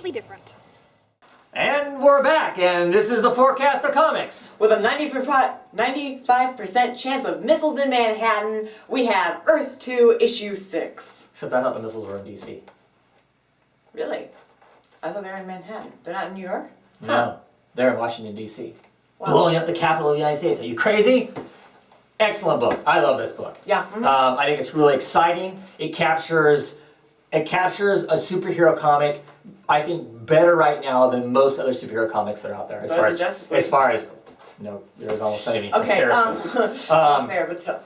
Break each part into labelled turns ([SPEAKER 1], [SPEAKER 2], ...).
[SPEAKER 1] completely different.
[SPEAKER 2] And we're back, and this is the Forecast of Comics.
[SPEAKER 3] With a 95% chance of missiles in Manhattan, we have Earth 2 issue 6.
[SPEAKER 2] Except I thought the missiles were in DC.
[SPEAKER 3] Really? I thought they were in Manhattan. They're not in New York?
[SPEAKER 2] No, they're in Washington, D.C.
[SPEAKER 3] Wow.
[SPEAKER 2] Blowing up the capital of the United States. Are you crazy? Excellent book. I love this book.
[SPEAKER 3] Yeah.
[SPEAKER 2] I think it's really exciting. It captures a superhero comic, I think, better right now than most other superhero comics that are out there. There's almost not even comparison.
[SPEAKER 3] Not fair, but still.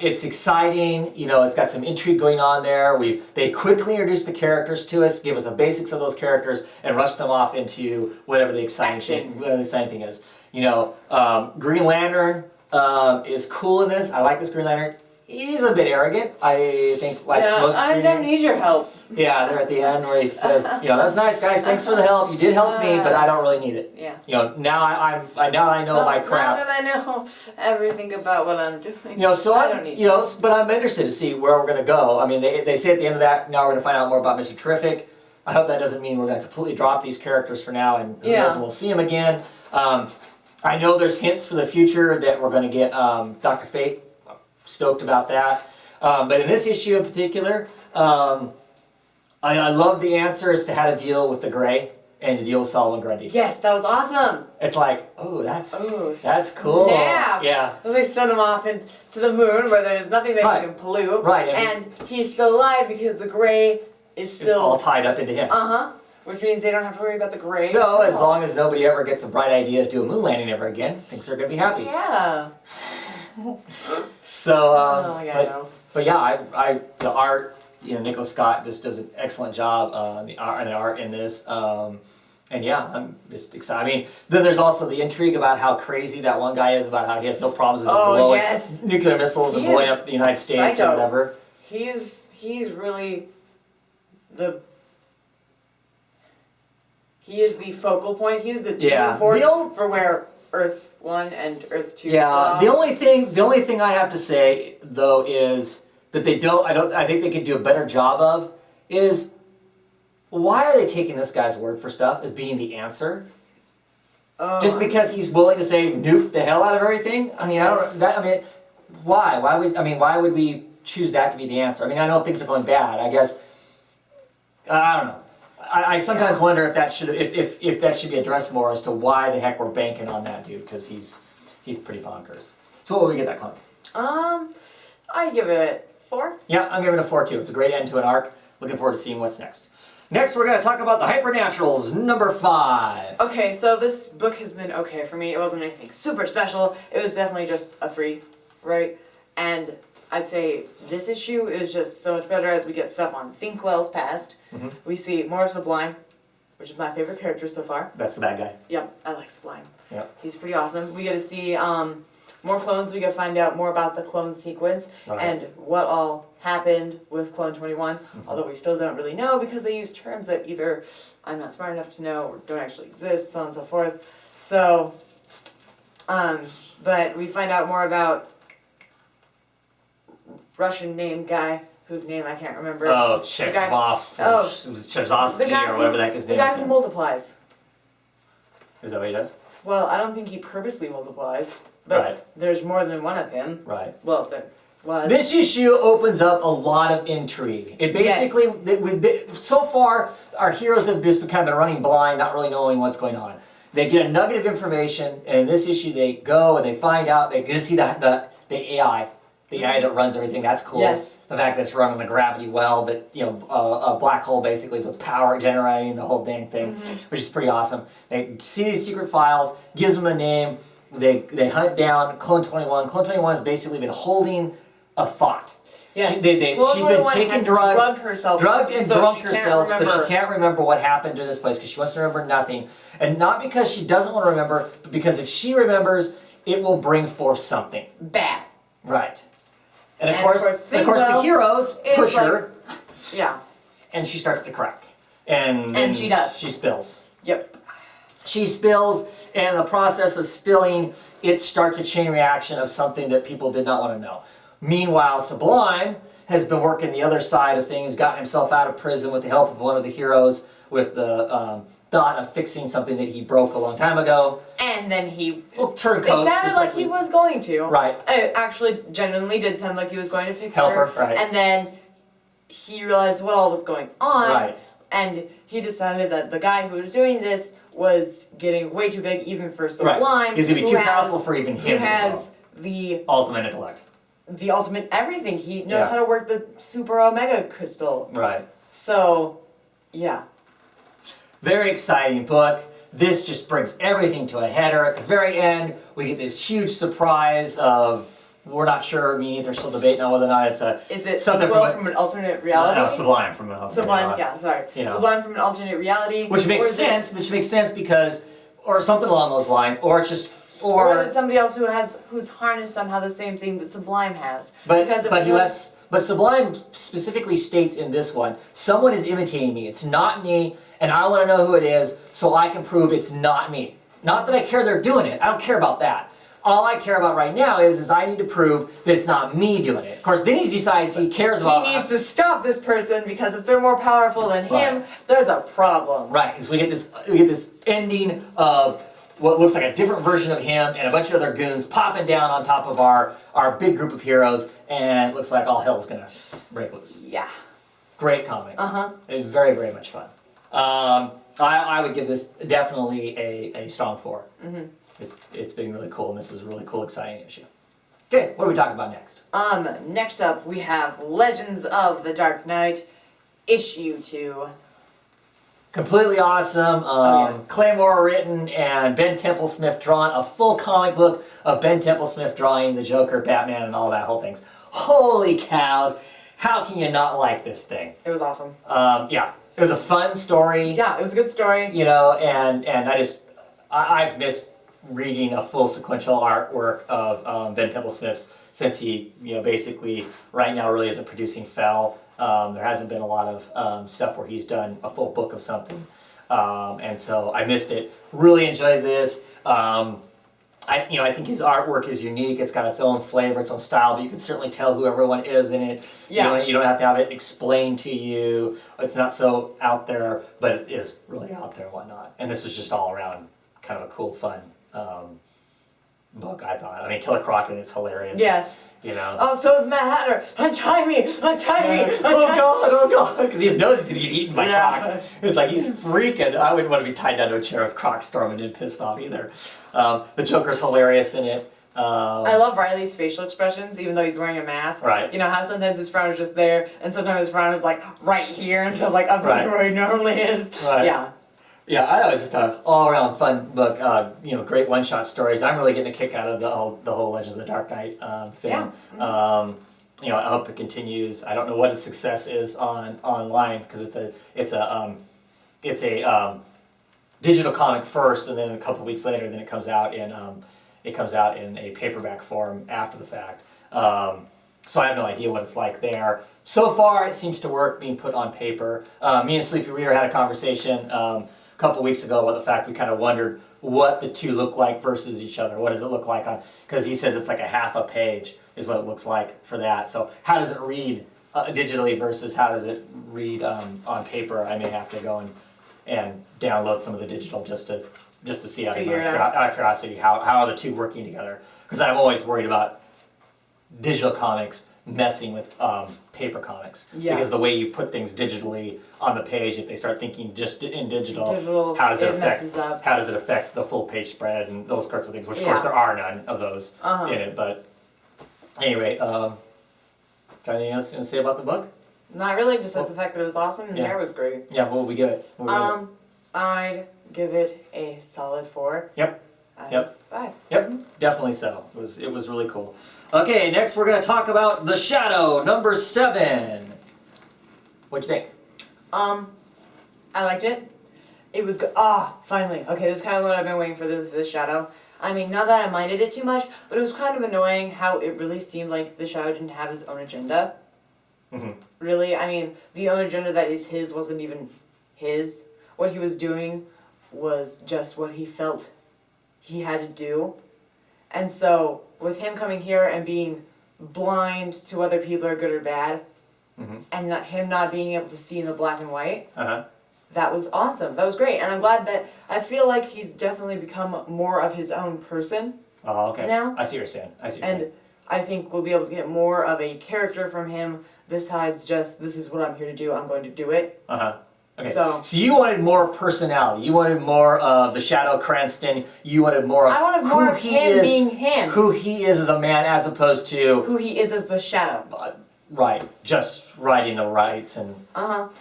[SPEAKER 2] It's exciting, it's got some intrigue going on there. They quickly introduce the characters to us, give us the basics of those characters, and rush them off into whatever the exciting thing is. Green Lantern is cool in this. I like this Green Lantern. He's a bit arrogant. I think most.
[SPEAKER 3] I don't need your help.
[SPEAKER 2] Yeah, they're at the end where he says, that's nice, guys. Thanks for the help. You did help me, but I don't really need it.
[SPEAKER 3] Yeah.
[SPEAKER 2] Now I know my crap.
[SPEAKER 3] Now that I know everything about what I'm doing.
[SPEAKER 2] So I don't need but I'm interested to see where we're gonna go. I mean, they say at the end of that, now we're gonna find out more about Mr. Terrific. I hope that doesn't mean we're gonna completely drop these characters for now, and who knows, and we'll see them again. I know there's hints for the future that we're gonna get Dr. Fate. I'm stoked about that. But in this issue in particular, I love the answer as to how to deal with the Gray and to deal with Solomon Grundy.
[SPEAKER 3] Yes, that was awesome.
[SPEAKER 2] It's like, that's cool. Yeah.
[SPEAKER 3] They send him off into the moon where there's nothing that can pollute. Right. And he's still alive because the Gray is still...
[SPEAKER 2] It's all tied up into him.
[SPEAKER 3] Which means they don't have to worry about the Gray.
[SPEAKER 2] So as long as nobody ever gets a bright idea to do a moon landing ever again, things are going to be happy.
[SPEAKER 3] Yeah.
[SPEAKER 2] So, but yeah, the art... Nicholas Scott just does an excellent job the art in this. And yeah, I'm just excited. I mean, then there's also the intrigue about how crazy that one guy is, about how he has no problems with blowing nuclear missiles and blowing up the United States or whatever.
[SPEAKER 3] He's really he is the focal point. He's the tuning fork for where Earth 1 and Earth 2
[SPEAKER 2] the only thing I have to say though is that I think they could do a better job of is, why are they taking this guy's word for stuff as being the answer? Just because he's willing to say nuke the hell out of everything? I mean, why? Why would we choose that to be the answer? I mean, I know things are going bad. I guess I don't know. I sometimes wonder if that should be addressed more as to why the heck we're banking on that dude, because he's pretty bonkers. So what would we get that comic?
[SPEAKER 3] I give it 4.
[SPEAKER 2] Yeah, I'm giving it a 4 too. It's a great end to an arc. Looking forward to seeing what's next. Next, we're going to talk about the Hypernaturals, number 5.
[SPEAKER 3] Okay, so this book has been okay for me. It wasn't anything super special. It was definitely just a 3, right? And I'd say this issue is just so much better as we get stuff on Thinkwell's past. We see more of Sublime, which is my favorite character so far.
[SPEAKER 2] That's the bad guy.
[SPEAKER 3] Yep, I like Sublime.
[SPEAKER 2] Yep.
[SPEAKER 3] He's pretty awesome. We get to see more clones. We get to find out more about the clone sequence and what all happened with Clone 21, although we still don't really know because they use terms that either I'm not smart enough to know or don't actually exist, so on and so forth. So, but we find out more about Russian name guy whose name I can't remember.
[SPEAKER 2] Oh, Chekhov. It was Chazovsky or whatever that guy's name is.
[SPEAKER 3] The guy who multiplies.
[SPEAKER 2] Is that what he does?
[SPEAKER 3] Well, I don't think he purposely multiplies, but there's more than one of him.
[SPEAKER 2] Right.
[SPEAKER 3] Well, there was.
[SPEAKER 2] This issue opens up a lot of intrigue. It basically, so far, our heroes have just kind of been running blind, not really knowing what's going on. They get a nugget of information, and in this issue, they go and they find out. They get to see the AI. The AI that runs everything, that's cool.
[SPEAKER 3] Yes.
[SPEAKER 2] The fact that it's run on the gravity well, that, a black hole basically is what's power generating the whole dang thing, which is pretty awesome. They see these secret files, gives them a name, they hunt down Clone 21. Clone 21 has basically been holding a thought.
[SPEAKER 3] Yes.
[SPEAKER 2] She's been taking drugs, drugged and drunk herself, so she can't remember what happened to this place because she wants to remember nothing. And not because she doesn't want to remember, but because if she remembers, it will bring forth something.
[SPEAKER 3] Bad.
[SPEAKER 2] Right. And of course the heroes push her.
[SPEAKER 3] Yeah.
[SPEAKER 2] And she starts to crack. And
[SPEAKER 3] she does.
[SPEAKER 2] She spills.
[SPEAKER 3] Yep.
[SPEAKER 2] She spills, and in the process of spilling, it starts a chain reaction of something that people did not want to know. Meanwhile, Sublime has been working the other side of things, gotten himself out of prison with the help of one of the heroes, with the thought of fixing something that he broke a long time ago.
[SPEAKER 3] And then he.
[SPEAKER 2] Well, turncoats.
[SPEAKER 3] It sounded
[SPEAKER 2] just
[SPEAKER 3] like he was going to.
[SPEAKER 2] Right.
[SPEAKER 3] It actually genuinely did sound like he was going to fix
[SPEAKER 2] Help
[SPEAKER 3] her.
[SPEAKER 2] her, right.
[SPEAKER 3] And then he realized what all was going on.
[SPEAKER 2] Right.
[SPEAKER 3] And he decided that the guy who was doing this was getting way too big even for Sublime.
[SPEAKER 2] Right. He's gonna be
[SPEAKER 3] who
[SPEAKER 2] too
[SPEAKER 3] has-
[SPEAKER 2] powerful for even him.
[SPEAKER 3] Who has the
[SPEAKER 2] ultimate intellect.
[SPEAKER 3] ultimate everything. He knows
[SPEAKER 2] Yeah.
[SPEAKER 3] how to work the super omega crystal.
[SPEAKER 2] Right.
[SPEAKER 3] So, yeah.
[SPEAKER 2] Very exciting book. This just brings everything to a header. At the very end, we get this huge surprise of, we're not sure, me neither, still debating on whether or not it's a
[SPEAKER 3] Is it
[SPEAKER 2] something
[SPEAKER 3] Will
[SPEAKER 2] from,
[SPEAKER 3] from an alternate reality?
[SPEAKER 2] no, Sublime from an
[SPEAKER 3] Sublime, yeah, sorry.
[SPEAKER 2] You know.
[SPEAKER 3] Sublime from an alternate reality.
[SPEAKER 2] Which makes
[SPEAKER 3] Or is it-
[SPEAKER 2] sense, because, or something along those lines, or it's just,
[SPEAKER 3] Or is it somebody else who's harnessed somehow the same thing that Sublime has? Because if
[SPEAKER 2] but
[SPEAKER 3] you
[SPEAKER 2] but Sublime specifically states in this one, someone is imitating me. It's not me, and I want to know who it is so I can prove it's not me. Not that I care they're doing it. I don't care about that. All I care about right now is I need to prove that it's not me doing it. Of course, then he decides he cares about.
[SPEAKER 3] he needs to stop this person because if they're more powerful than him, there's a problem.
[SPEAKER 2] Right. So we get this ending of what looks like a different version of him and a bunch of other goons popping down on top of our big group of heroes, and it looks like all hell's gonna break loose.
[SPEAKER 3] Yeah.
[SPEAKER 2] Great comic.
[SPEAKER 3] Uh-huh.
[SPEAKER 2] It's very, very much fun. I would give this definitely a strong 4.
[SPEAKER 3] Mm-hmm.
[SPEAKER 2] It's been really cool, and this is a really cool, exciting issue. Okay, what are we talking about next?
[SPEAKER 3] Next up we have Legends of the Dark Knight, issue 2.
[SPEAKER 2] Completely awesome.
[SPEAKER 3] Yeah.
[SPEAKER 2] Claymore written and Ben Templesmith drawn. A full comic book of Ben Templesmith drawing the Joker, Batman, and all that whole things. Holy cows! How can you not like this thing?
[SPEAKER 3] It was awesome.
[SPEAKER 2] Yeah, it was a fun story.
[SPEAKER 3] Yeah, it was a good story.
[SPEAKER 2] You know, and I've missed reading a full sequential artwork of Ben Templesmith's since he, basically right now really isn't producing Fell. There hasn't been a lot of stuff where he's done a full book of something, and so I missed it. Really enjoyed this. I think his artwork is unique. It's got its own flavor, its own style, but you can certainly tell who everyone is in it.
[SPEAKER 3] Yeah.
[SPEAKER 2] You don't have to have it explained to you. It's not so out there, but it is really out there and whatnot. And this was just all around kind of a cool, fun book, I thought. I mean, Killer Croc, it's hilarious.
[SPEAKER 3] Yes.
[SPEAKER 2] You know.
[SPEAKER 3] Oh, so is Mad Hatter. Untie me! Untie me!
[SPEAKER 2] Oh God! Because he knows he's gonna get eaten by
[SPEAKER 3] Yeah.
[SPEAKER 2] Croc. It's like he's freaking. I wouldn't want to be tied down to a chair with Croc storming and pissed off either. The Joker's hilarious in it.
[SPEAKER 3] I love Riley's facial expressions, even though he's wearing a mask.
[SPEAKER 2] Right.
[SPEAKER 3] You know how sometimes his frown is just there, and sometimes his frown is like right here instead of like up
[SPEAKER 2] Right.
[SPEAKER 3] where he normally is.
[SPEAKER 2] Right.
[SPEAKER 3] Yeah.
[SPEAKER 2] Yeah, I thought it was just an all-around fun book. Great one-shot stories. I'm really getting a kick out of the whole Legends of the Dark Knight thing.
[SPEAKER 3] Yeah.
[SPEAKER 2] I hope it continues. I don't know what its success is online because it's a digital comic first, and then a couple weeks later, then it comes out in a paperback form after the fact. So I have no idea what it's like there. So far, it seems to work being put on paper. Me and Sleepy Reader had a conversation a couple weeks ago about the fact we kind of wondered what the two look like versus each other. What does it look like on? Because he says it's like a half a page is what it looks like for that. So how does it read digitally versus how does it read on paper? I may have to go and download some of the digital just to see out of curiosity how are the two working together. Because I'm always worried about digital comics messing with paper comics.
[SPEAKER 3] Yeah.
[SPEAKER 2] Because the way you put things digitally on the page, if they start thinking just in digital,
[SPEAKER 3] Digital,
[SPEAKER 2] it
[SPEAKER 3] messes up.
[SPEAKER 2] how does it affect the full page spread and those sorts of things, which of
[SPEAKER 3] Yeah.
[SPEAKER 2] course there are none of those
[SPEAKER 3] Uh-huh.
[SPEAKER 2] in it. But anyway, got anything else to say about the book?
[SPEAKER 3] Not really, besides the fact that it was awesome and
[SPEAKER 2] Yeah.
[SPEAKER 3] the hair was great.
[SPEAKER 2] Yeah, what would we give it? What would we give it?
[SPEAKER 3] I'd give it a solid 4.
[SPEAKER 2] Yep.
[SPEAKER 3] Out of
[SPEAKER 2] Yep.
[SPEAKER 3] 5.
[SPEAKER 2] Yep, definitely so. It was really cool. Okay, next we're going to talk about The Shadow, number 7. What'd you think?
[SPEAKER 3] I liked it. It was good. Finally. Okay, this is kind of what I've been waiting for, the Shadow. I mean, not that I minded it too much, but it was kind of annoying how it really seemed like the Shadow didn't have his own agenda.
[SPEAKER 2] Mm-hmm.
[SPEAKER 3] Really, I mean, the own agenda that is his wasn't even his. What he was doing was just what he felt he had to do. And so, with him coming here and being blind to whether people are good or bad,
[SPEAKER 2] Mm-hmm.
[SPEAKER 3] and him not being able to see in the black and white,
[SPEAKER 2] Uh-huh.
[SPEAKER 3] that was awesome. That was great, and I'm glad that I feel like he's definitely become more of his own person.
[SPEAKER 2] Oh, okay.
[SPEAKER 3] Now?
[SPEAKER 2] I see what you're saying. I see what you're
[SPEAKER 3] And I think we'll be able to get more of a character from him besides just, this is what I'm here to do, I'm going to do it.
[SPEAKER 2] saying. Uh-huh. Okay.
[SPEAKER 3] So
[SPEAKER 2] you wanted more personality. You wanted more of the Shadow Cranston. You wanted more of
[SPEAKER 3] I wanted more
[SPEAKER 2] who
[SPEAKER 3] of
[SPEAKER 2] he
[SPEAKER 3] him
[SPEAKER 2] is,
[SPEAKER 3] being him.
[SPEAKER 2] who he is as a man, as opposed to
[SPEAKER 3] Who he is as the Shadow.
[SPEAKER 2] Right, just righting the rights and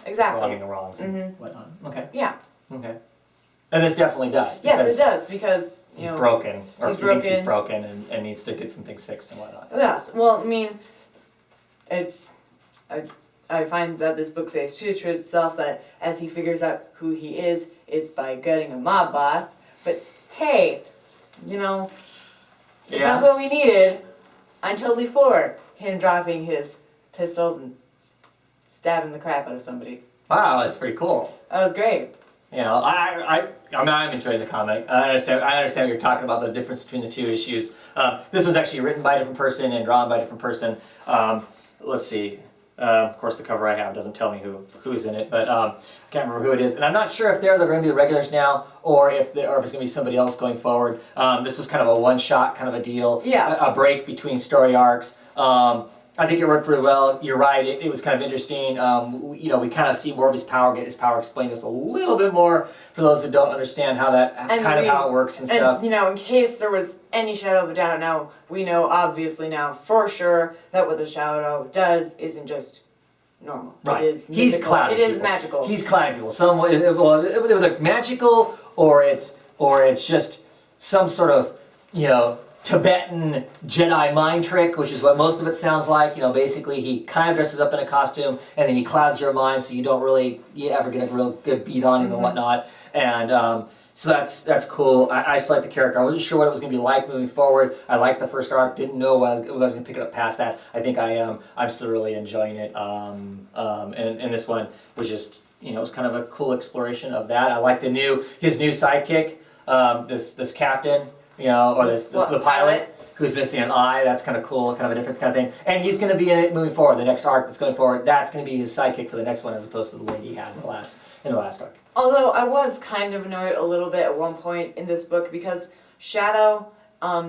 [SPEAKER 3] Exactly.
[SPEAKER 2] wronging the wrongs and whatnot. Okay.
[SPEAKER 3] Yeah.
[SPEAKER 2] Okay. And this definitely does.
[SPEAKER 3] Yes,
[SPEAKER 2] because
[SPEAKER 3] it does, because, you
[SPEAKER 2] He's
[SPEAKER 3] know,
[SPEAKER 2] broken, or
[SPEAKER 3] he's
[SPEAKER 2] he thinks he's
[SPEAKER 3] broken.
[SPEAKER 2] broken and needs to get some things fixed and whatnot.
[SPEAKER 3] Yes, well, I mean, I find that this book says true to itself that as he figures out who he is, it's by gutting a mob boss. But hey, you know, if that's what we needed, I'm totally for him dropping his pistols and stabbing the crap out of somebody.
[SPEAKER 2] Wow, that's pretty cool.
[SPEAKER 3] That was great.
[SPEAKER 2] You know, I'm enjoying the comic. I understand what you're talking about, the difference between the two issues. This was actually written by a different person and drawn by a different person. Let's see. Of course, the cover I have doesn't tell me who's in it, but I can't remember who it is. And I'm not sure if they're going to be the regulars now, or if it's going to be somebody else going forward. This was kind of a one-shot kind of a deal.
[SPEAKER 3] Yeah.
[SPEAKER 2] A break between story arcs. I think it worked pretty well. You're right. It was kind of interesting. You know, we kind of see more of his power, get his power explained to us a little bit more for those who don't understand how that how it works and stuff.
[SPEAKER 3] You know, in case there was any shadow of a doubt, now we know obviously now for sure that what the shadow does isn't just normal.
[SPEAKER 2] Right.
[SPEAKER 3] It is
[SPEAKER 2] He's
[SPEAKER 3] mythical.
[SPEAKER 2] clouding
[SPEAKER 3] It is
[SPEAKER 2] people.
[SPEAKER 3] magical.
[SPEAKER 2] He's clouding people. Whether it's magical or it's just some sort of, you know, Tibetan Jedi mind trick, which is what most of it sounds like. You know, basically he kind of dresses up in a costume and then he clouds your mind so you don't really ever get a real good beat on him and whatnot. And so that's cool. I just like the character. I wasn't sure what it was going to be like moving forward. I liked the first arc. Didn't know what I was going to pick it up past that. I think I am. I'm still really enjoying it. And this one was just, you know, it was kind of a cool exploration of that. I like his new sidekick, this captain. You know, or the pilot who's missing an eye. That's kind of cool, kind of a different kind of thing. And he's going to be in it moving forward. The next arc that's going forward, that's going to be his sidekick for the next one, as opposed to the lady he had in the last arc.
[SPEAKER 3] Although I was kind of annoyed a little bit at one point in this book because Shadow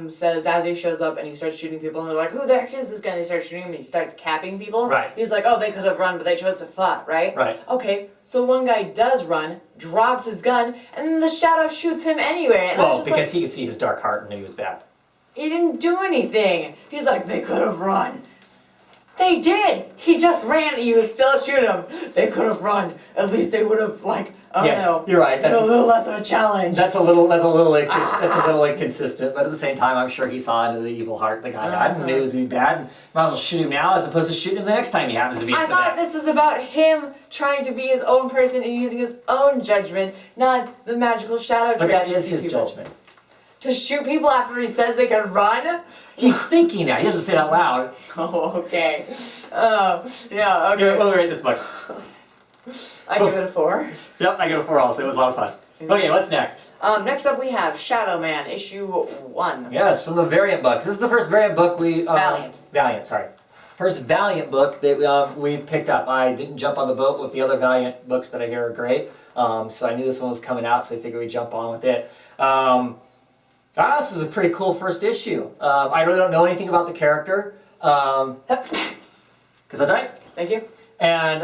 [SPEAKER 3] says as he shows up and he starts shooting people and they're like, who the heck is this guy? And they start shooting him and he starts capping people.
[SPEAKER 2] Right.
[SPEAKER 3] He's like, oh, they could have run, but they chose to fight, right?
[SPEAKER 2] Right.
[SPEAKER 3] Okay, so one guy does run, drops his gun, and then the Shadow shoots him anyway. And
[SPEAKER 2] Well, because he could see his dark heart and knew he was bad.
[SPEAKER 3] he didn't do anything. He's like, they could have run. They did! He just ran and you still shoot him. They could have run. At least they would have, like, I don't know.
[SPEAKER 2] You're right.
[SPEAKER 3] Had a little less of a challenge.
[SPEAKER 2] That's a little inconsistent, but at the same time, I'm sure he saw into the evil heart the guy had and knew it was going to be bad. And might as well shoot him now as opposed to shooting him the next time he happens to be.
[SPEAKER 3] I thought this was about him trying to be his own person and using his own judgment, not the magical shadow
[SPEAKER 2] But
[SPEAKER 3] tricks
[SPEAKER 2] that
[SPEAKER 3] to
[SPEAKER 2] is
[SPEAKER 3] see
[SPEAKER 2] his
[SPEAKER 3] people.
[SPEAKER 2] judgment.
[SPEAKER 3] To shoot people after he says they can run?
[SPEAKER 2] He's thinking that. He doesn't say that loud.
[SPEAKER 3] Oh, okay. Yeah, okay.
[SPEAKER 2] Let me rate this book.
[SPEAKER 3] I give it a 4.
[SPEAKER 2] Yep, I give it a 4 also. It was a lot of fun. Okay, what's next?
[SPEAKER 3] Next up we have Shadow Man, issue 1.
[SPEAKER 2] Yes, from the Variant books. This is the first Variant book we...
[SPEAKER 3] Valiant,
[SPEAKER 2] sorry. First Valiant book that we picked up. I didn't jump on the boat with the other Valiant books that I hear are great. So I knew this one was coming out, so I figured we'd jump on with it. This is a pretty cool first issue. I really don't know anything about the character. Because I died.
[SPEAKER 3] Thank you.
[SPEAKER 2] And,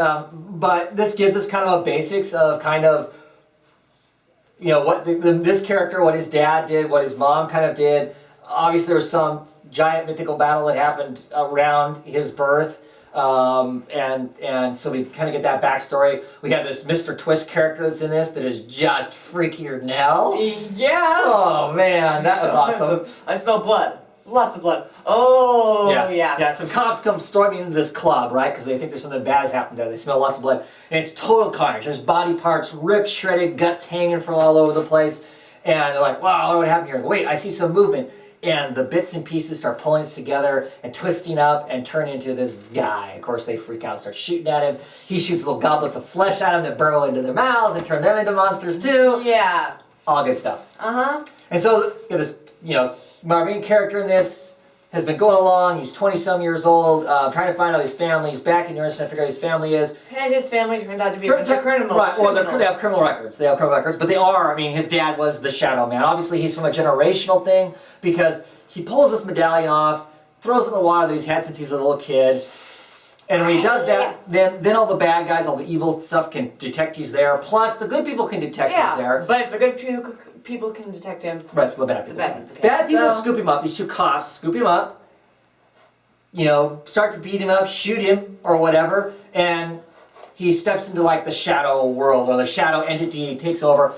[SPEAKER 2] but this gives us kind of a basics of kind of, you know, what this character, what his dad did, what his mom kind of did. Obviously there was some giant mythical battle that happened around his birth. And so we kind of get that backstory. We have this Mr. Twist character that's in this that is just freakier than hell.
[SPEAKER 3] Yeah.
[SPEAKER 2] Oh man, that was awesome.
[SPEAKER 3] I smell blood. Lots of blood. Oh, yeah.
[SPEAKER 2] Yeah, some cops come storming into this club, right? Because they think there's something bad has happened there. They smell lots of blood. And it's total carnage. There's body parts ripped, shredded, guts hanging from all over the place. And they're like, wow, what happened here? Wait, I see some movement. And the bits and pieces start pulling together and twisting up and turn into this guy. Of course, they freak out and start shooting at him. He shoots little goblets of flesh at him that burrow into their mouths and turn them into monsters too.
[SPEAKER 3] Yeah.
[SPEAKER 2] All good stuff.
[SPEAKER 3] Uh-huh.
[SPEAKER 2] And so, this, you know, my main character in this has been going along. He's 20-some years old, trying to find out his family. He's back in New York trying to figure out who his family is.
[SPEAKER 3] And his family turns out to be a bunch of criminals.
[SPEAKER 2] Right, well, they have criminal records. They have criminal records, but they are, I mean, his dad was the Shadow Man. Obviously, he's from a generational thing because he pulls this medallion off, throws it in the water that he's had since he's a little kid. And when he does that, then all the bad guys, all the evil stuff can detect he's there. Plus, the good people can detect he's there.
[SPEAKER 3] But if the good people can detect him,
[SPEAKER 2] right, so the bad people.
[SPEAKER 3] Bad
[SPEAKER 2] People
[SPEAKER 3] so,
[SPEAKER 2] scoop him up. These two cops scoop him up. You know, start to beat him up, shoot him, or whatever, and he steps into like the shadow world or the shadow entity, takes over.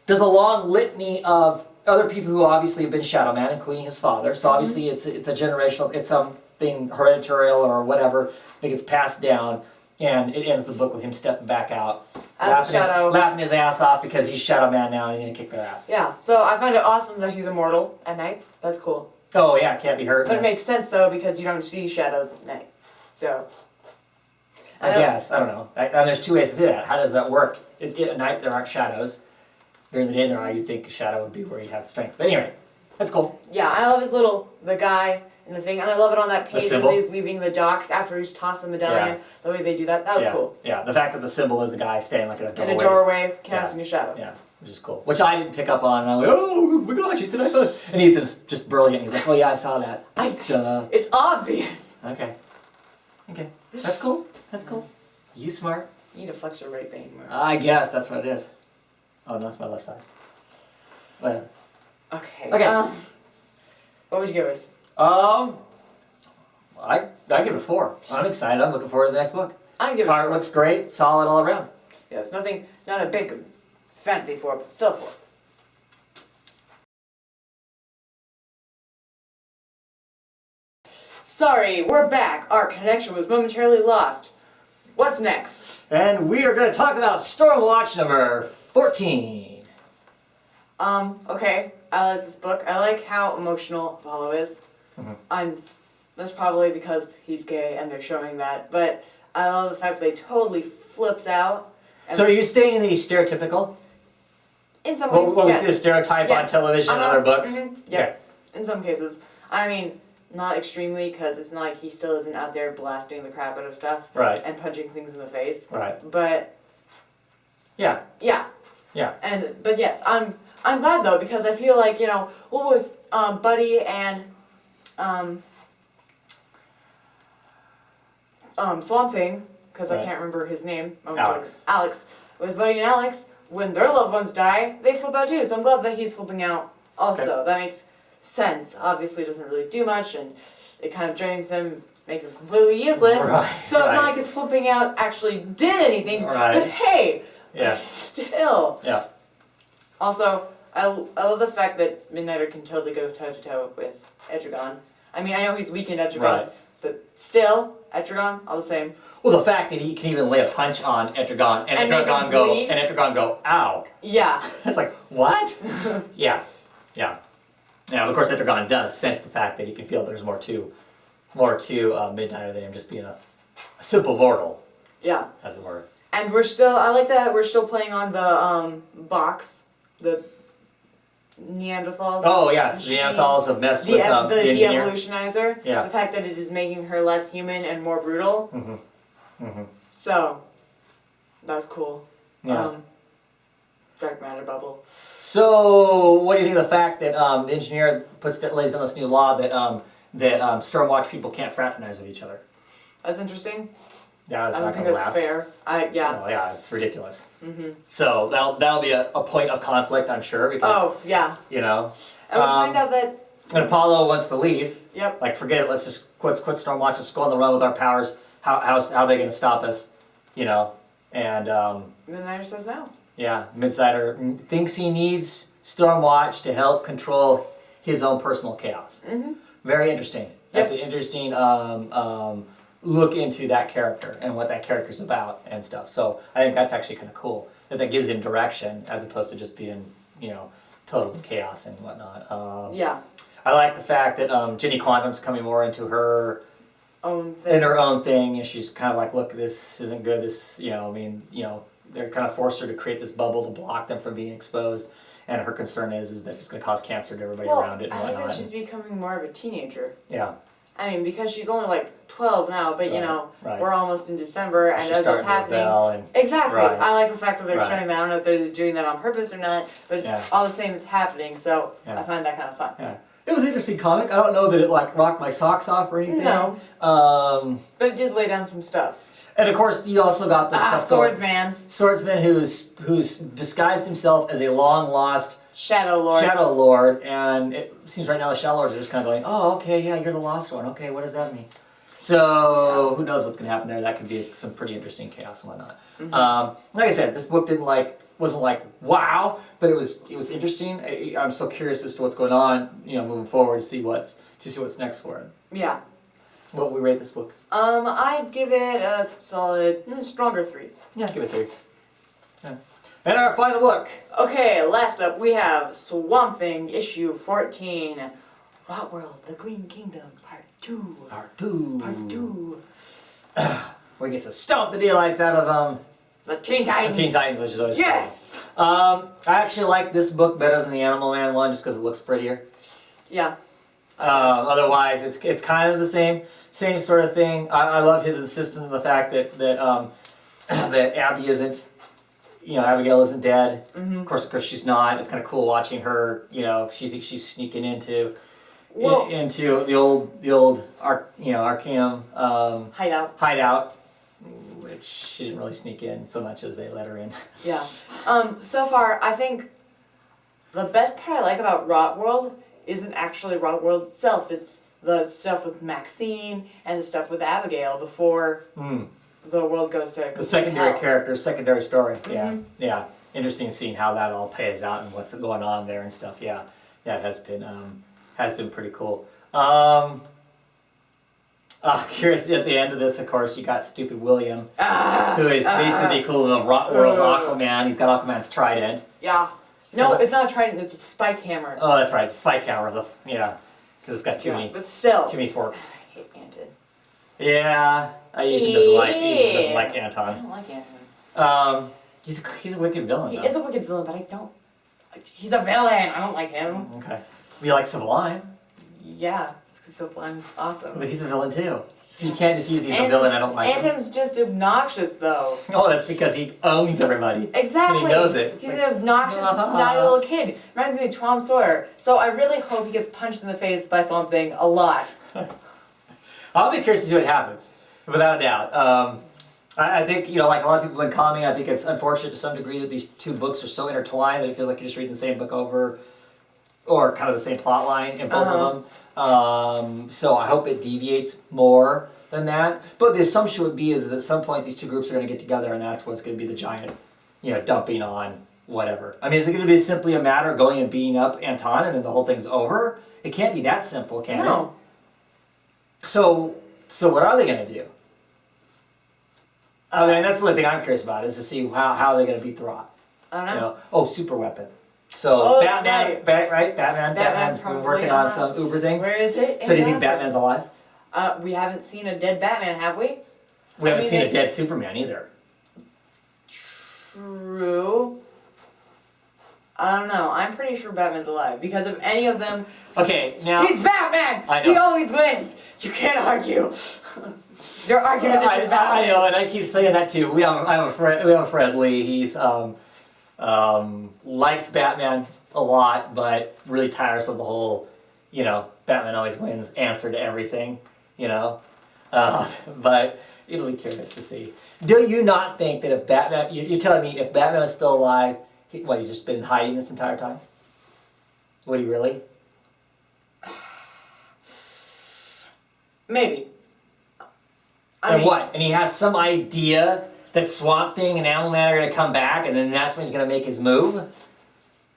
[SPEAKER 2] There's a long litany of other people who obviously have been Shadow Man, including his father. So obviously it's a generational, it's something hereditary or whatever that gets passed down, and it ends the book with him stepping back out, laughing his ass off because he's Shadow Man now and he's gonna kick their ass.
[SPEAKER 3] Yeah, so I find it awesome that he's immortal at night. That's cool.
[SPEAKER 2] Oh yeah, can't be hurt.
[SPEAKER 3] But it makes sense though because you don't see shadows at night. So.
[SPEAKER 2] I guess, I don't know. And there's two ways to do that. How does that work? At night there aren't shadows. During the day there are. You'd think a shadow would be where you'd have strength. But anyway, that's cool.
[SPEAKER 3] Yeah, I love the guy and the thing, and I love it on that page as he's leaving the docks after he's tossed the medallion. Yeah. The way they do that was cool.
[SPEAKER 2] Yeah, the fact that the symbol is a guy standing like in a doorway.
[SPEAKER 3] In a doorway, casting a shadow.
[SPEAKER 2] Yeah, which is cool. Which I didn't pick up on, and I'm like, oh my gosh, Ethan, I thought. And Ethan's just brilliant. He's like, oh yeah, I saw that.
[SPEAKER 3] It's obvious.
[SPEAKER 2] Okay. That's cool. That's cool. You smart.
[SPEAKER 3] You need to flex your right vein more.
[SPEAKER 2] I guess that's what it is. Oh, no, that's my left side. Whatever.
[SPEAKER 3] Okay. What would you give us?
[SPEAKER 2] I give it a 4. I'm excited. I'm looking forward to the next book.
[SPEAKER 3] I give it.
[SPEAKER 2] Art looks great, solid all around.
[SPEAKER 3] Yeah, it's not a big fancy 4, but still 4. Sorry, we're back. Our connection was momentarily lost. What's next?
[SPEAKER 2] And we are going to talk about Stormwatch number 14.
[SPEAKER 3] Okay. I like this book. I like how emotional Apollo is. That's probably because he's gay and they're showing that, but I love the fact that they totally flips out.
[SPEAKER 2] So are you saying that he's stereotypical?
[SPEAKER 3] In some ways,
[SPEAKER 2] what we see a stereotype on television and other books?
[SPEAKER 3] Yeah, okay. In some cases. I mean, not extremely, because it's not like he still isn't out there blasting the crap out of stuff.
[SPEAKER 2] Right.
[SPEAKER 3] And punching things in the face.
[SPEAKER 2] Right.
[SPEAKER 3] But...
[SPEAKER 2] Yeah.
[SPEAKER 3] Yeah.
[SPEAKER 2] Yeah.
[SPEAKER 3] But yes, I'm glad though, because I feel like, you know, with Buddy and Swamp Thing, because I can't remember his name. Alex. With Buddy and Alex, when their loved ones die, they flip out too. So I'm glad that he's flipping out also. Okay. That makes sense. Obviously, it doesn't really do much, and it kind of drains him, makes him completely useless. Right. So it's not like his flipping out actually did anything. Right. But hey, still.
[SPEAKER 2] Yeah.
[SPEAKER 3] Also, I love the fact that Midnighter can totally go toe-to-toe with Etrigan. I mean, I know he's weakened Etrigan, but still, Etrigan, all the same.
[SPEAKER 2] Well, the fact that he can even lay a punch on Etrigan and Etrigan go, ow.
[SPEAKER 3] Yeah.
[SPEAKER 2] It's like, what? Yeah. Now, of course, Etrigan does sense the fact that he can feel there's more to Midnighter than him just being a simple mortal.
[SPEAKER 3] Yeah.
[SPEAKER 2] As it were.
[SPEAKER 3] And I like that we're still playing on the box, the Neanderthal.
[SPEAKER 2] Oh yes, the Neanderthals have messed with the
[SPEAKER 3] de-evolutionizer.
[SPEAKER 2] Yeah.
[SPEAKER 3] The fact that it is making her less human and more brutal. So, that's cool.
[SPEAKER 2] Yeah.
[SPEAKER 3] Dark matter bubble.
[SPEAKER 2] So, what do you think of the fact that the engineer lays down this new law that Stormwatch people can't fraternize with each other?
[SPEAKER 3] That's interesting.
[SPEAKER 2] Yeah,
[SPEAKER 3] I don't think that's fair. Yeah.
[SPEAKER 2] Oh yeah, it's ridiculous. So that'll be a point of conflict, I'm sure, because you know.
[SPEAKER 3] And we'll find out that.
[SPEAKER 2] And Apollo wants to leave.
[SPEAKER 3] Yep.
[SPEAKER 2] Like, forget it. Let's just quit Stormwatch. Let's go on the run with our powers. How are they going to stop us? You know. And
[SPEAKER 3] Midnighter says no.
[SPEAKER 2] Yeah, Midnighter thinks he needs Stormwatch to help control his own personal chaos. Very interesting. That's an interesting look into that character and what that character's about and stuff. So I think that's actually kind of cool. That gives him direction as opposed to just being, you know, total chaos and whatnot.
[SPEAKER 3] Yeah.
[SPEAKER 2] I like the fact that Ginny Quantum's coming more into her
[SPEAKER 3] own thing.
[SPEAKER 2] In her own thing, and she's kind of like, look, this isn't good. This, you know, I mean, you know, they're kind of forced her to create this bubble to block them from being exposed. and her concern is that it's going to cause cancer to everybody
[SPEAKER 3] Well,
[SPEAKER 2] around it and
[SPEAKER 3] I think
[SPEAKER 2] whatnot.
[SPEAKER 3] that she's becoming more of a teenager.
[SPEAKER 2] Yeah,
[SPEAKER 3] I mean, because she's only like 12 now, but you
[SPEAKER 2] Right,
[SPEAKER 3] know,
[SPEAKER 2] right.
[SPEAKER 3] we're almost in December, and
[SPEAKER 2] she's
[SPEAKER 3] as
[SPEAKER 2] starting
[SPEAKER 3] it's
[SPEAKER 2] to
[SPEAKER 3] happening.
[SPEAKER 2] rebel and
[SPEAKER 3] Exactly.
[SPEAKER 2] Right.
[SPEAKER 3] I like the fact that they're
[SPEAKER 2] Right.
[SPEAKER 3] shutting that. I don't know if they're doing that on purpose or not, but it's
[SPEAKER 2] Yeah.
[SPEAKER 3] all the same. It's happening, so
[SPEAKER 2] Yeah.
[SPEAKER 3] I find that kind of fun.
[SPEAKER 2] yeah. It was an interesting comic. I don't know that it like rocked my socks off or anything.
[SPEAKER 3] No.
[SPEAKER 2] Um,
[SPEAKER 3] But it did lay down some stuff.
[SPEAKER 2] and of course, you also got this
[SPEAKER 3] Swordsman,
[SPEAKER 2] swordsman who's disguised himself as a long lost
[SPEAKER 3] Shadow Lord.
[SPEAKER 2] Shadow Lord, and it seems right now the Shadow Lords are just kind of going, oh, okay, yeah, you're the lost one. Okay, what does that mean? So who knows what's going to happen there? That could be some pretty interesting chaos and whatnot. Like I said, this book wasn't like wow, but it was interesting. I'm still curious as to what's going on, moving forward to see what's next for it.
[SPEAKER 3] Yeah.
[SPEAKER 2] What would we rate this book?
[SPEAKER 3] I'd give it a solid, stronger 3.
[SPEAKER 2] Yeah, give it 3. Yeah. And our final book.
[SPEAKER 3] Okay, last up we have Swamp Thing, issue 14. Rot World, The Green Kingdom, Part 2.
[SPEAKER 2] Part 2.
[SPEAKER 3] Part 2.
[SPEAKER 2] Where he gets to stomp the daylights out of
[SPEAKER 3] The Teen
[SPEAKER 2] the
[SPEAKER 3] Titans.
[SPEAKER 2] Teen Titans, which is always
[SPEAKER 3] Yes!
[SPEAKER 2] fun. I actually like this book better than the Animal Man one, just because it looks prettier.
[SPEAKER 3] Yeah.
[SPEAKER 2] Otherwise, it's kind of the same sort of thing. I love his insistence on the fact that that Abby isn't, Abigail isn't dead.
[SPEAKER 3] Mm-hmm.
[SPEAKER 2] Of course, she's not. It's kind of cool watching her. She thinks she's sneaking into
[SPEAKER 3] Well,
[SPEAKER 2] into the old Arcanum hideout, which she didn't really sneak in so much as they let her in.
[SPEAKER 3] yeah. So far, I think the best part I like about Rot World isn't actually Rot World itself. It's the stuff with Maxine and the stuff with Abigail before the world goes to
[SPEAKER 2] The secondary
[SPEAKER 3] hell.
[SPEAKER 2] characters, secondary story. Yeah,
[SPEAKER 3] Mhm.
[SPEAKER 2] yeah. Interesting seeing how that all plays out and what's going on there and stuff. Yeah, it has been pretty cool. Curious at the end of this, of course, you got stupid William, who is basically cool of Rot World Aquaman. He's got Aquaman's trident.
[SPEAKER 3] Yeah.
[SPEAKER 2] So
[SPEAKER 3] No, it's not a trident, it's a spike hammer.
[SPEAKER 2] Oh, that's right, it's Spike Hammer. Because it's got too
[SPEAKER 3] But still.
[SPEAKER 2] many forks.
[SPEAKER 3] I hate Anton.
[SPEAKER 2] Yeah, Ethan doesn't like
[SPEAKER 3] I
[SPEAKER 2] Anton.
[SPEAKER 3] don't like Anton.
[SPEAKER 2] He's a wicked villain.
[SPEAKER 3] He
[SPEAKER 2] though.
[SPEAKER 3] is a wicked villain, but I don't. He's a villain. I don't like him.
[SPEAKER 2] Okay. You like Sublime,
[SPEAKER 3] Yeah, it's because Sublime's awesome.
[SPEAKER 2] but he's a villain too. So you can't just use he's a villain. I don't like him.
[SPEAKER 3] Anton's just obnoxious, though.
[SPEAKER 2] Oh, that's because he owns everybody.
[SPEAKER 3] Exactly.
[SPEAKER 2] And he knows it. It's
[SPEAKER 3] He's
[SPEAKER 2] like,
[SPEAKER 3] an obnoxious, snotty little kid. Reminds me of Tom Sawyer. So I really hope he gets punched in the face by Swamp Thing a lot.
[SPEAKER 2] I'll be curious to see what happens, without a doubt. I think, like a lot of people have been commenting, I think it's unfortunate to some degree that these two books are so intertwined that it feels like you're just reading the same book over, or kind of the same plot line in both of them. So I hope it deviates more than that. But the assumption would be is that at some point these two groups are going to get together and that's what's going to be the giant, dumping on whatever. I mean, is it going to be simply a matter of going and beating up Anton and then the whole thing's over? It can't be that simple, can it?
[SPEAKER 3] No.
[SPEAKER 2] So what are they going to do? I mean, that's the only thing I'm curious about is to see how they're going to beat the Rot.
[SPEAKER 3] I don't know.
[SPEAKER 2] Oh, super weapon. So
[SPEAKER 3] Oh, that's
[SPEAKER 2] Batman,
[SPEAKER 3] right.
[SPEAKER 2] Batman's been
[SPEAKER 3] probably
[SPEAKER 2] working on some Uber thing.
[SPEAKER 3] Where is it?
[SPEAKER 2] So do you think Batman's alive?
[SPEAKER 3] We haven't seen a dead Batman, have we?
[SPEAKER 2] We haven't
[SPEAKER 3] mean,
[SPEAKER 2] seen a
[SPEAKER 3] they-
[SPEAKER 2] dead Superman either.
[SPEAKER 3] True. I don't know. I'm pretty sure Batman's alive because of any of them.
[SPEAKER 2] Okay, now
[SPEAKER 3] He's Batman.
[SPEAKER 2] I know.
[SPEAKER 3] He always wins. You can't argue. Their argument is
[SPEAKER 2] I
[SPEAKER 3] Batman.
[SPEAKER 2] know, and I keep saying that too. We have a friend Lee. He's likes Batman a lot, but really tires of the whole, Batman always wins answer to everything, But it'll be curious to see. Do you not think that if Batman, you're telling me if Batman was still alive, he's just been hiding this entire time? Would he really?
[SPEAKER 3] Maybe.
[SPEAKER 2] And what? And he has some idea that Swamp Thing and Animal Man are going to come back, and then that's when he's going to make his move?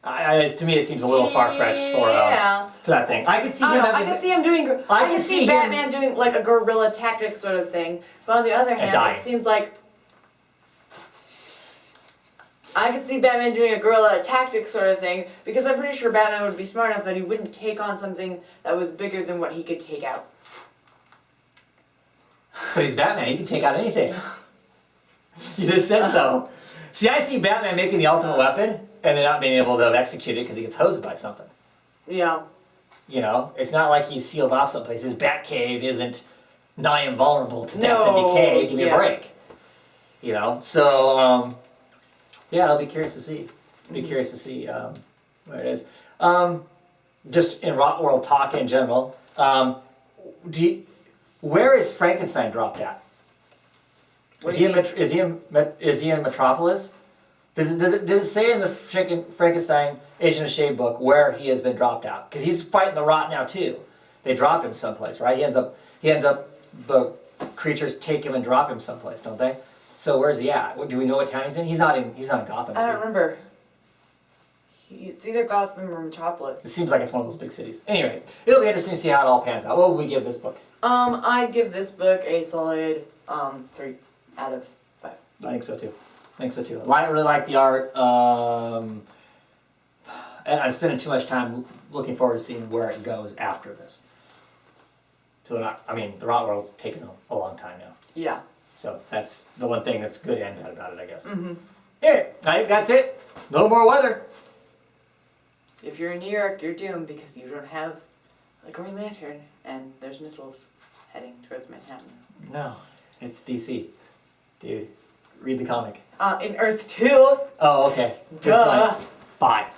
[SPEAKER 2] To me, it seems a little far-fetched for that thing. I could see him having...
[SPEAKER 3] I could see him doing. I could see
[SPEAKER 2] him-
[SPEAKER 3] Batman doing like a guerrilla tactic sort of thing. But on the other hand,
[SPEAKER 2] dying.
[SPEAKER 3] it seems like I could see Batman doing a guerrilla tactic sort of thing because I'm pretty sure Batman would be smart enough that he wouldn't take on something that was bigger than what he could take out.
[SPEAKER 2] But he's Batman. He can take out anything. You just said so. See, I see Batman making the ultimate weapon and then not being able to execute it because he gets hosed by something.
[SPEAKER 3] Yeah.
[SPEAKER 2] You know, it's not like he's sealed off someplace. His Batcave isn't nigh invulnerable to death and
[SPEAKER 3] No,
[SPEAKER 2] decay. Give me
[SPEAKER 3] yeah.
[SPEAKER 2] a break. You know, so yeah, I'll be curious to see. Be curious to see where it is. Just in Rot World talk in general, where is Frankenstein dropped at?
[SPEAKER 3] What
[SPEAKER 2] Is
[SPEAKER 3] do
[SPEAKER 2] he,
[SPEAKER 3] you
[SPEAKER 2] is he in Metropolis? Does it say in the Frankenstein Agent of Shade book where he has been dropped out? Because he's fighting the Rot now too. They drop him someplace, right? He ends up. The creatures take him and drop him someplace, don't they? So where's he at? Do we know what town he's in? He's not in Gotham.
[SPEAKER 3] I
[SPEAKER 2] is
[SPEAKER 3] don't
[SPEAKER 2] he?
[SPEAKER 3] remember. It's either Gotham or Metropolis.
[SPEAKER 2] It seems like it's one of those big cities. Anyway, it'll be interesting to see how it all pans out. What would we give this book?
[SPEAKER 3] I'd give this book a solid 3 out of 5.
[SPEAKER 2] I think so too. I really like the art. And I'm spending too much time looking forward to seeing where it goes after this. So the Rot World's taken a long time now.
[SPEAKER 3] Yeah.
[SPEAKER 2] So that's the one thing that's good and bad about it, I guess.
[SPEAKER 3] Mm-hmm.
[SPEAKER 2] Anyway, I think that's it. No more weather.
[SPEAKER 3] If you're in New York, you're doomed because you don't have a Green Lantern and there's missiles heading towards Manhattan.
[SPEAKER 2] No, it's DC. Dude, read the comic.
[SPEAKER 3] In Earth 2.
[SPEAKER 2] Oh, okay. Good
[SPEAKER 3] Duh.
[SPEAKER 2] point. Bye.